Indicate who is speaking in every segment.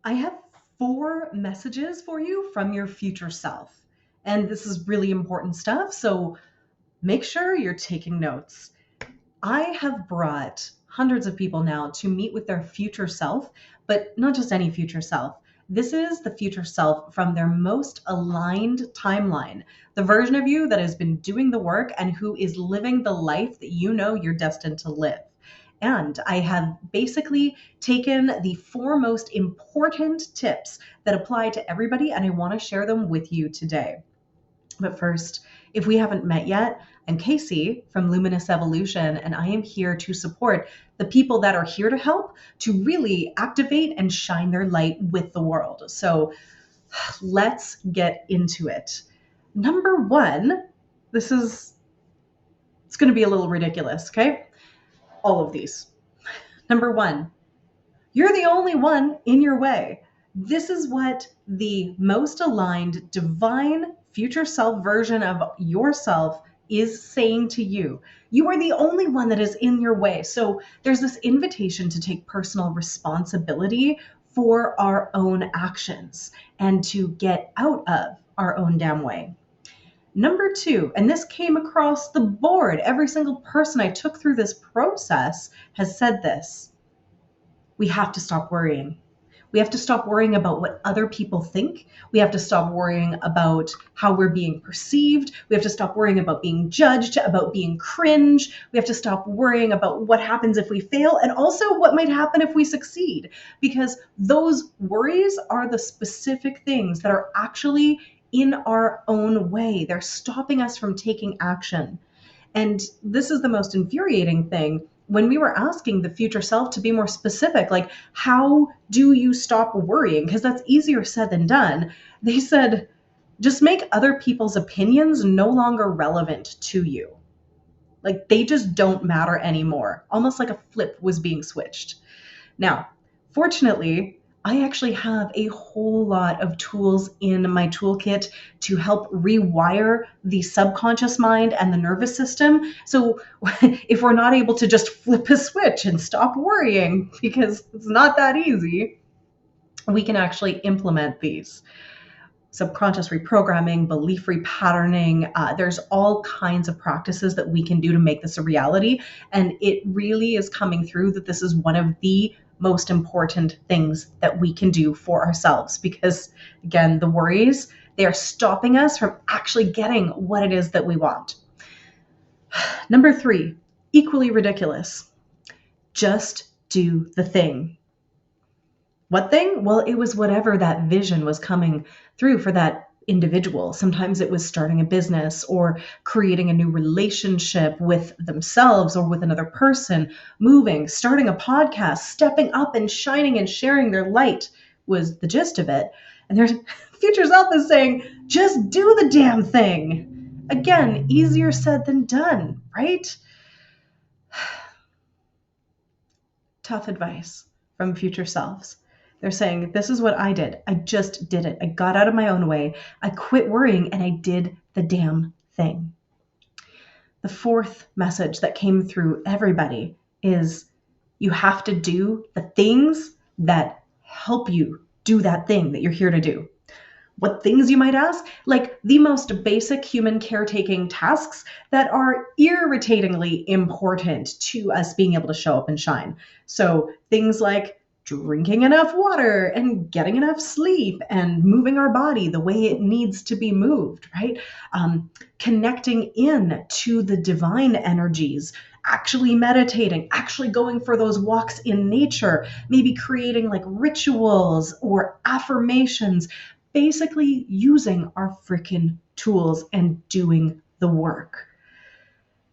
Speaker 1: I have 4 messages for you from your future self. And this is really important stuff. So make sure you're taking notes. I have brought hundreds of people now to meet with their future self, but not just any future self. This is the future self from their most aligned timeline, the version of you that has been doing the work and who is living the life that you know you're destined to live. And I have basically taken the 4 most important tips that apply to everybody, and I want to share them with you today. But first, if we haven't met yet, I'm Casey from Luminous Evolution, and I am here to support the people that are here to help to really activate and shine their light with the world. So let's get into it. Number one, it's going to be a little ridiculous, okay? All of these. Number one, you're the only one in your way. This is what the most aligned divine future self version of yourself is saying to you. You are the only one that is in your way. So there's this invitation to take personal responsibility for our own actions and to get out of our own damn way. Number two, and this came across the board, every single person I took through this process has said this: we have to stop worrying. We have to stop worrying about what other people think. We have to stop worrying about how we're being perceived. We have to stop worrying about being judged, about being cringe. We have to stop worrying about what happens if we fail and also what might happen if we succeed, because those worries are the specific things that are actually in our own way. They're stopping us from taking action. And this is the most infuriating thing. When we were asking the future self to be more specific, like, how do you stop worrying? Because that's easier said than done. They said, just make other people's opinions no longer relevant to you. Like, they just don't matter anymore. Almost like a flip was being switched. Now, fortunately, I actually have a whole lot of tools in my toolkit to help rewire the subconscious mind and the nervous system. So if we're not able to just flip a switch and stop worrying, because it's not that easy, we can actually implement these. Subconscious reprogramming, belief repatterning. There's all kinds of practices that we can do to make this a reality. And it really is coming through that this is one of the most important things that we can do for ourselves, because again, the worries, they are stopping us from actually getting what it is that we want. Number 3, equally ridiculous. Just do the thing. What thing? Well, it was whatever that vision was coming through for that individual. Sometimes it was starting a business or creating a new relationship with themselves or with another person, moving, starting a podcast, stepping up and shining and sharing their light was the gist of it. And their future self is saying, just do the damn thing. Again, easier said than done, right? Tough advice from future selves. They're saying, this is what I did. I just did it. I got out of my own way. I quit worrying and I did the damn thing. The 4th message that came through everybody is you have to do the things that help you do that thing that you're here to do. What things, you might ask? Like the most basic human caretaking tasks that are irritatingly important to us being able to show up and shine. So things like drinking enough water and getting enough sleep and moving our body the way it needs to be moved, right? Connecting in to the divine energies, actually meditating, actually going for those walks in nature, maybe creating like rituals or affirmations, basically using our freaking tools and doing the work.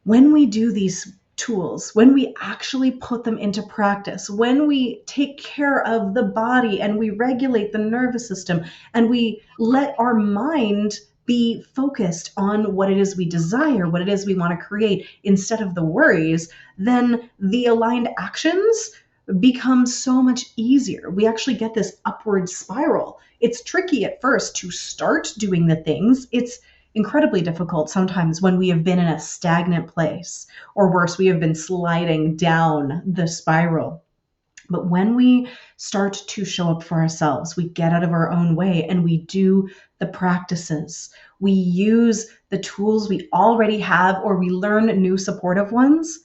Speaker 1: When we do these tools, when we actually put them into practice, when we take care of the body and we regulate the nervous system and we let our mind be focused on what it is we desire, what it is we want to create instead of the worries, then the aligned actions become so much easier. We actually get this upward spiral. It's tricky at first to start doing the things. It's incredibly difficult sometimes when we have been in a stagnant place, or worse, we have been sliding down the spiral. But when we start to show up for ourselves, we get out of our own way and we do the practices, we use the tools we already have, or we learn new supportive ones,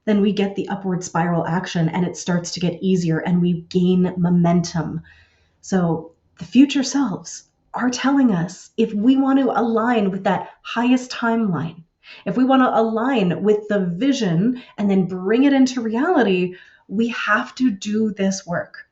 Speaker 1: then we get the upward spiral action and it starts to get easier and we gain momentum. So the future selves are telling us if we want to align with that highest timeline, if we want to align with the vision and then bring it into reality, we have to do this work.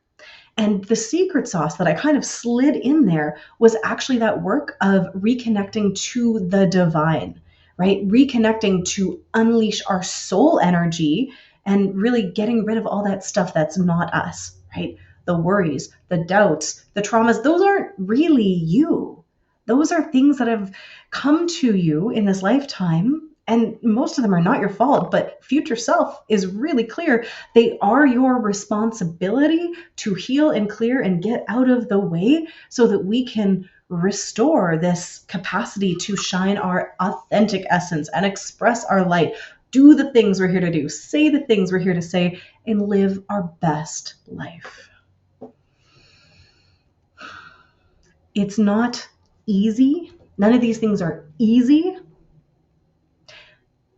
Speaker 1: And the secret sauce that I kind of slid in there was actually that work of reconnecting to the divine, right? Reconnecting to unleash our soul energy and really getting rid of all that stuff that's not us, right? The worries, the doubts, the traumas, those aren't really you. Those are things that have come to you in this lifetime. And most of them are not your fault, but future self is really clear. They are your responsibility to heal and clear and get out of the way so that we can restore this capacity to shine our authentic essence and express our light, do the things we're here to do, say the things we're here to say, and live our best life. It's not easy. None of these things are easy,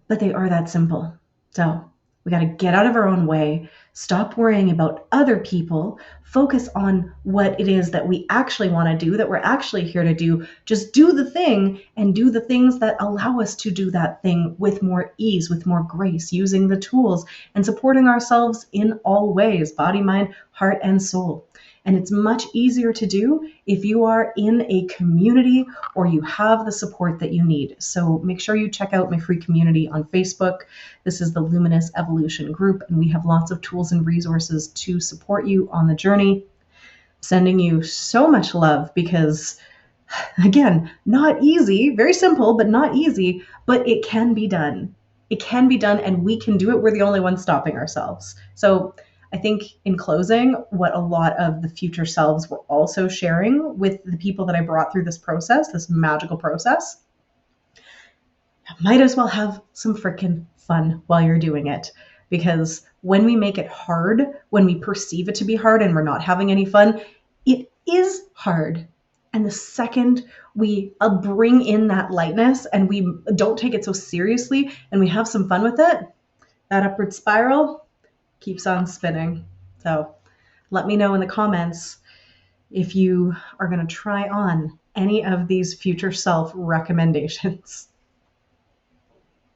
Speaker 1: but they are that simple. So we got to get out of our own way, stop worrying about other people, focus on what it is that we actually want to do, that we're actually here to do. Just do the thing and do the things that allow us to do that thing with more ease, with more grace, using the tools and supporting ourselves in all ways, body, mind, heart, and soul. And it's much easier to do if you are in a community or you have the support that you need. So make sure you check out my free community on Facebook. This is the Luminous Evolution group, and we have lots of tools and resources to support you on the journey. Sending you so much love because, again, not easy, very simple, but not easy, but it can be done. It can be done, and we can do it. We're the only ones stopping ourselves. So I think in closing, what a lot of the future selves were also sharing with the people that I brought through this process, this magical process, might as well have some freaking fun while you're doing it. Because when we make it hard, when we perceive it to be hard and we're not having any fun, it is hard. And the second we bring in that lightness and we don't take it so seriously and we have some fun with it, that upward spiral keeps on spinning. So let me know in the comments if you are going to try on any of these future self recommendations.